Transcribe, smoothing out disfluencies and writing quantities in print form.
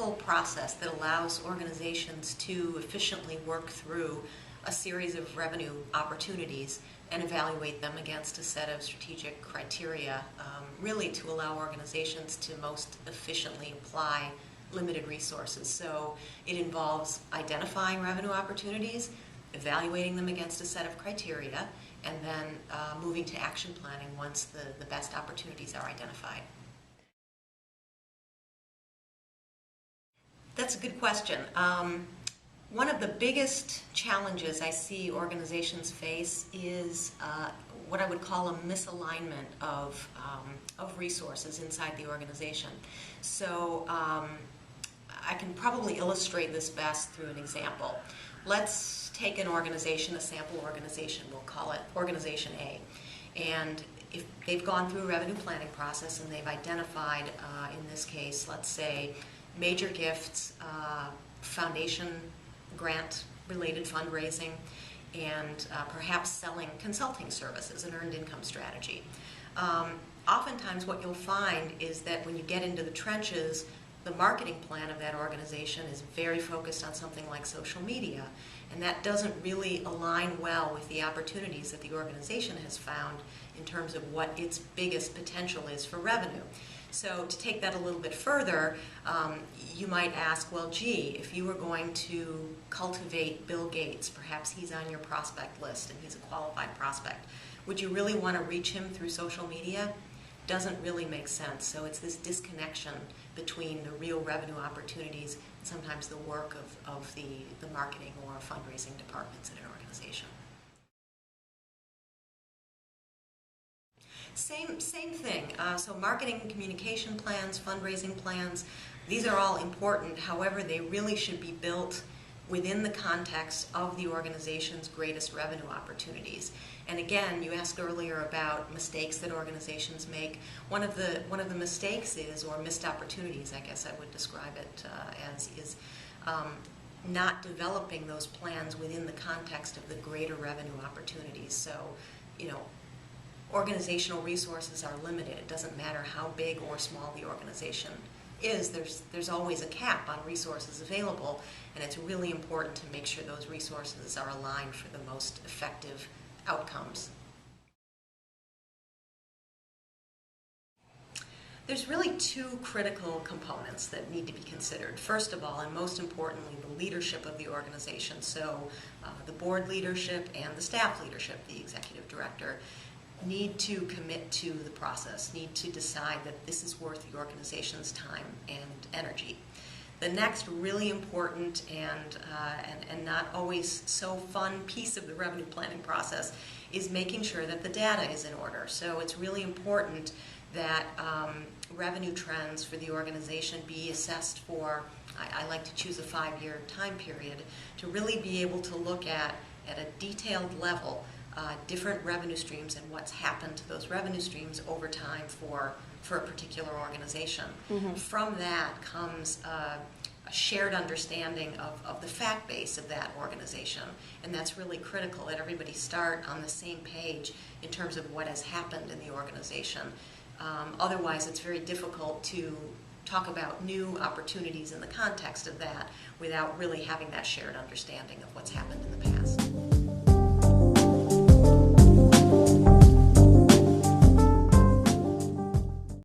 simple process that allows organizations to efficiently work through a series of revenue opportunities and evaluate them against a set of strategic criteria, really to allow organizations to most efficiently apply limited resources. So it involves identifying revenue opportunities, evaluating them against a set of criteria, and then moving to action planning once the best opportunities are identified. That's a good question. One of the biggest challenges I see organizations face is what I would call a misalignment of resources inside the organization. So I can probably illustrate this best through an example. Let's take an organization, a sample organization, we'll call it Organization A. And if they've gone through a revenue planning process and they've identified, in this case, let's say, major gifts, foundation grant related fundraising, and perhaps selling consulting services, an earned income strategy. Oftentimes what you'll find is that when you get into the trenches, the marketing plan of that organization is very focused on something like social media, and that doesn't really align well with the opportunities that the organization has found in terms of what its biggest potential is for revenue. So to take that a little bit further, you might ask, well, gee, if you were going to cultivate Bill Gates, perhaps he's on your prospect list and he's a qualified prospect, would you really want to reach him through social media? Doesn't really make sense. So it's this disconnection between the real revenue opportunities and sometimes the work of the marketing or fundraising departments in an organization. Same thing. So marketing and communication plans, fundraising plans, these are all important. However, they really should be built within the context of the organization's greatest revenue opportunities. And again, you asked earlier about mistakes that organizations make. One of the mistakes is, or missed opportunities, I guess I would describe it as, is not developing those plans within the context of the greater revenue opportunities. So, organizational resources are limited. It doesn't matter how big or small the organization is. There's always a cap on resources available, and it's really important to make sure those resources are aligned for the most effective outcomes. There's really two critical components that need to be considered. First of all, and most importantly, the leadership of the organization. So the board leadership and the staff leadership, the executive director, need to commit to the process, need to decide that this is worth the organization's time and energy. The next really important and not always so fun piece of the revenue planning process is making sure that the data is in order. So it's really important that revenue trends for the organization be assessed for, I like to choose a 5-year time period, to really be able to look at a detailed level different revenue streams and what's happened to those revenue streams over time for a particular organization. Mm-hmm. From that comes a shared understanding of the fact base of that organization, and that's really critical that everybody start on the same page in terms of what has happened in the organization. Otherwise, it's very difficult to talk about new opportunities in the context of that without really having that shared understanding of what's happened in the past.